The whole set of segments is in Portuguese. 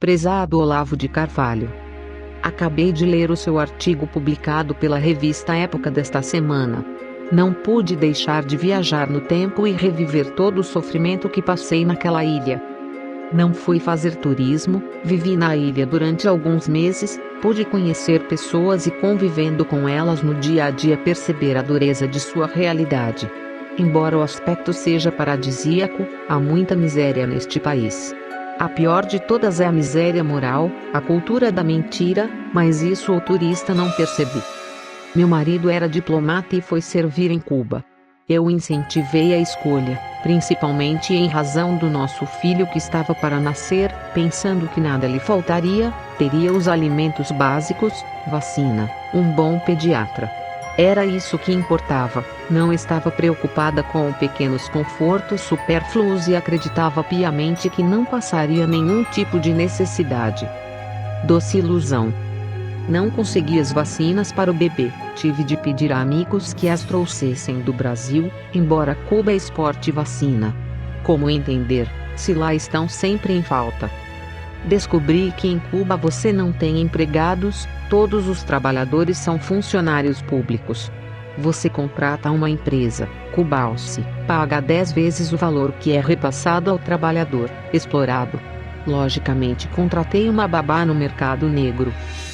Prezado Olavo de Carvalho, acabei de ler o seu artigo publicado pela revista Época desta semana. Não pude deixar de viajar no tempo e reviver todo o sofrimento que passei naquela ilha. Não fui fazer turismo, vivi na ilha durante alguns meses, pude conhecer pessoas e, convivendo com elas no dia a dia, perceber a dureza de sua realidade. Embora o aspecto seja paradisíaco, há muita miséria neste país. A pior de todas é a miséria moral, a cultura da mentira, mas isso o turista não percebe. Meu marido era diplomata e foi servir em Cuba. Eu incentivei a escolha, principalmente em razão do nosso filho que estava para nascer, pensando que nada lhe faltaria, teria os alimentos básicos, vacina, um bom pediatra. Era isso que importava, não estava preocupada com pequenos confortos supérfluos e acreditava piamente que não passaria nenhum tipo de necessidade. Doce ilusão. Não consegui as vacinas para o bebê, tive de pedir a amigos que as trouxessem do Brasil, embora Cuba exporte vacina. Como entender, se lá estão sempre em falta? Descobri que em Cuba você não tem empregados, todos os trabalhadores são funcionários públicos. Você contrata uma empresa, Cubalce, paga 10 vezes o valor que é repassado ao trabalhador, explorado. Logicamente contratei uma babá no mercado negro.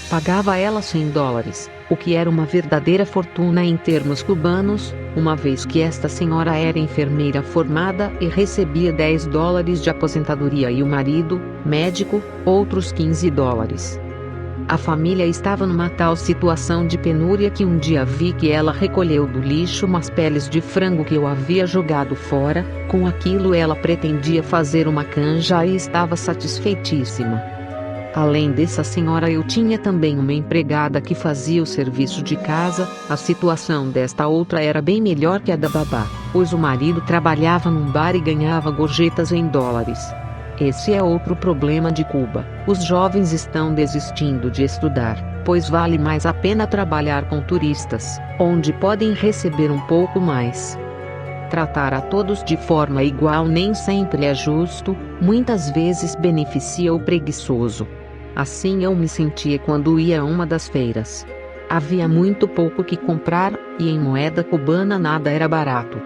Pagava ela $100, o que era uma verdadeira fortuna em termos cubanos, uma vez que esta senhora era enfermeira formada e recebia $10 de aposentadoria e o marido, médico, outros $15. A família estava numa tal situação de penúria que um dia vi que ela recolheu do lixo umas peles de frango que eu havia jogado fora, com aquilo ela pretendia fazer uma canja e estava satisfeitíssima. Além dessa senhora eu tinha também uma empregada que fazia o serviço de casa. A situação desta outra era bem melhor que a da babá, pois o marido trabalhava num bar e ganhava gorjetas em dólares. Esse é outro problema de Cuba, os jovens estão desistindo de estudar, pois vale mais a pena trabalhar com turistas, onde podem receber um pouco mais. Tratar a todos de forma igual nem sempre é justo, muitas vezes beneficia o preguiçoso. Assim eu me sentia quando ia a uma das feiras. Havia muito pouco que comprar, e em moeda cubana nada era barato.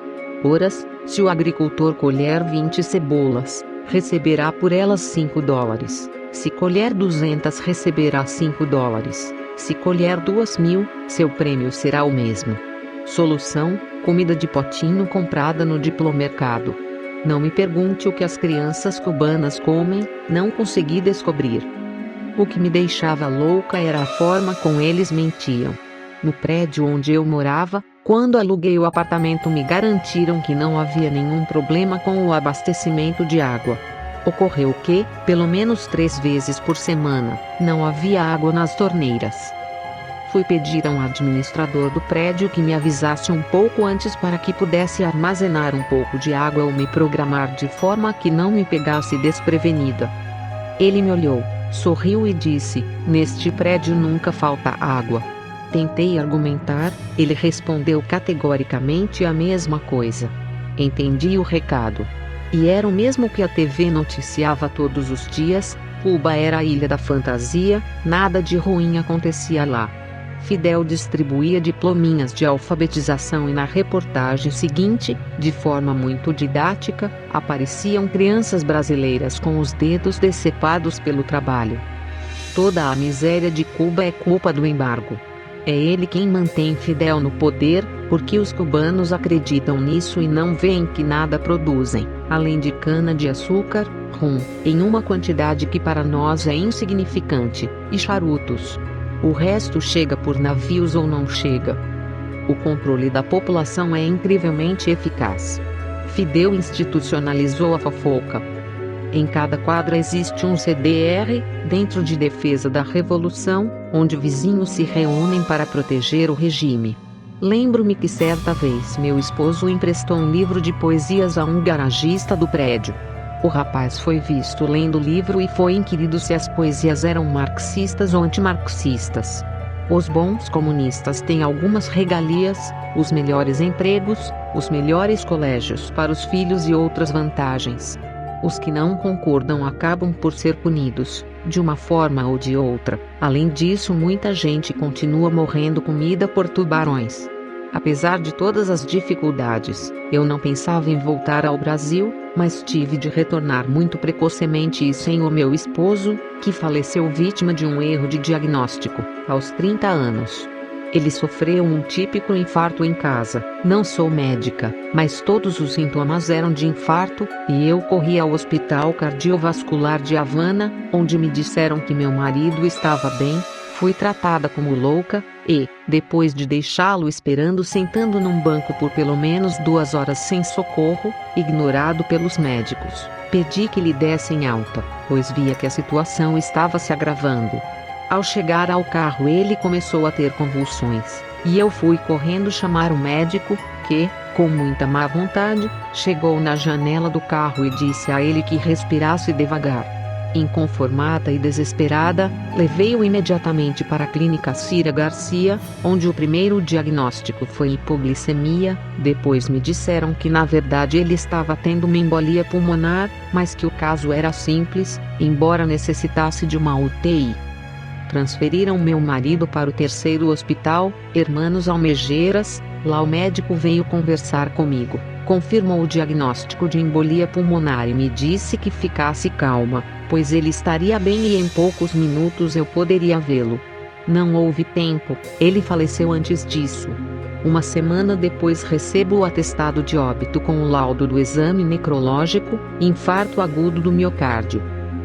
Horas, se o agricultor colher 20 cebolas, receberá por elas $5. Se colher 200 receberá $5. Se colher 2.000, seu prêmio será o mesmo. Solução: comida de potinho comprada no diplomercado. Não me pergunte o que as crianças cubanas comem, não consegui descobrir. O que me deixava louca era a forma como eles mentiam. No prédio onde eu morava, quando aluguei o apartamento, me garantiram que não havia nenhum problema com o abastecimento de água. Ocorreu que, pelo menos 3 vezes por semana, não havia água nas torneiras. Fui pedir a um administrador do prédio que me avisasse um pouco antes para que pudesse armazenar um pouco de água ou me programar de forma que não me pegasse desprevenida. Ele me olhou, sorriu e disse: "Neste prédio nunca falta água." Tentei argumentar, ele respondeu categoricamente a mesma coisa. Entendi o recado. E era o mesmo que a TV noticiava todos os dias: Cuba era a ilha da fantasia, nada de ruim acontecia lá. Fidel distribuía diplominhas de alfabetização e na reportagem seguinte, de forma muito didática, apareciam crianças brasileiras com os dedos decepados pelo trabalho. Toda a miséria de Cuba é culpa do embargo. É ele quem mantém Fidel no poder, porque os cubanos acreditam nisso e não veem que nada produzem, além de cana-de-açúcar, rum, em uma quantidade que para nós é insignificante, e charutos. O resto chega por navios ou não chega. O controle da população é incrivelmente eficaz. Fidel institucionalizou a fofoca. Em cada quadra existe um CDR, dentro de defesa da revolução, onde vizinhos se reúnem para proteger o regime. Lembro-me que certa vez meu esposo emprestou um livro de poesias a um garagista do prédio. O rapaz foi visto lendo o livro e foi inquirido se as poesias eram marxistas ou antimarxistas. Os bons comunistas têm algumas regalias, os melhores empregos, os melhores colégios para os filhos e outras vantagens. Os que não concordam acabam por ser punidos, de uma forma ou de outra. Além disso, muita gente continua morrendo comida por tubarões. Apesar de todas as dificuldades, eu não pensava em voltar ao Brasil, mas tive de retornar muito precocemente e sem o meu esposo, que faleceu vítima de um erro de diagnóstico, aos 30 anos. Ele sofreu um típico infarto em casa. Não sou médica, mas todos os sintomas eram de infarto, e eu corri ao Hospital Cardiovascular de Havana, onde me disseram que meu marido estava bem. Fui tratada como louca, e, depois de deixá-lo esperando sentando num banco por pelo menos 2 horas sem socorro, ignorado pelos médicos, pedi que lhe dessem alta, pois via que a situação estava se agravando. Ao chegar ao carro ele começou a ter convulsões, e eu fui correndo chamar o médico, que, com muita má vontade, chegou na janela do carro e disse a ele que respirasse devagar. Inconformada e desesperada, levei-o imediatamente para a clínica Cira Garcia, onde o primeiro diagnóstico foi hipoglicemia. Depois me disseram que na verdade ele estava tendo uma embolia pulmonar, mas que o caso era simples, embora necessitasse de uma UTI. Transferiram meu marido para o terceiro hospital, Hermanos Almegeiras. Lá o médico veio conversar comigo, confirmou o diagnóstico de embolia pulmonar e me disse que ficasse calma, pois ele estaria bem e em poucos minutos eu poderia vê-lo. Não houve tempo, ele faleceu antes disso. Uma semana depois recebo o atestado de óbito com o laudo do exame necrológico, infarto agudo do miocárdio.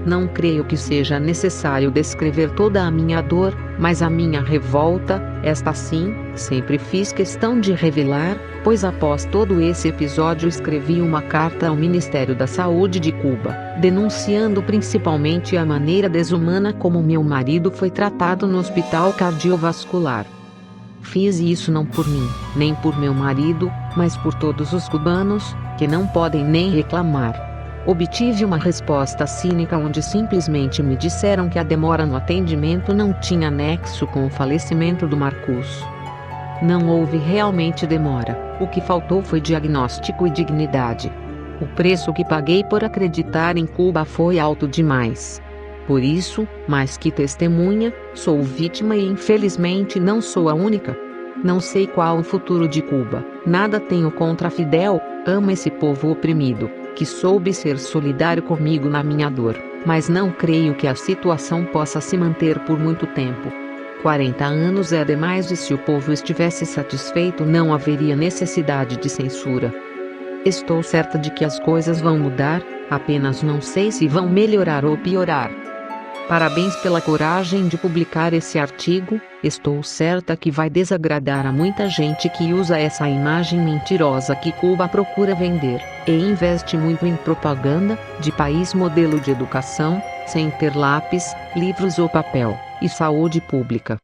Não creio que seja necessário descrever toda a minha dor, mas a minha revolta, esta sim, sempre fiz questão de revelar, pois após todo esse episódio escrevi uma carta ao Ministério da Saúde de Cuba, denunciando principalmente a maneira desumana como meu marido foi tratado no hospital cardiovascular. Fiz isso não por mim, nem por meu marido, mas por todos os cubanos, que não podem nem reclamar. Obtive uma resposta cínica onde simplesmente me disseram que a demora no atendimento não tinha nexo com o falecimento do Marcus. Não houve realmente demora, o que faltou foi diagnóstico e dignidade. O preço que paguei por acreditar em Cuba foi alto demais. Por isso, mais que testemunha, sou vítima e infelizmente não sou a única. Não sei qual o futuro de Cuba, nada tenho contra Fidel, amo esse povo oprimido, que soube ser solidário comigo na minha dor, mas não creio que a situação possa se manter por muito tempo. 40 anos é demais e se o povo estivesse satisfeito não haveria necessidade de censura. Estou certa de que as coisas vão mudar, apenas não sei se vão melhorar ou piorar. Parabéns pela coragem de publicar esse artigo, estou certa que vai desagradar a muita gente que usa essa imagem mentirosa que Cuba procura vender, e investe muito em propaganda, de país modelo de educação, sem ter lápis, livros ou papel, e saúde pública.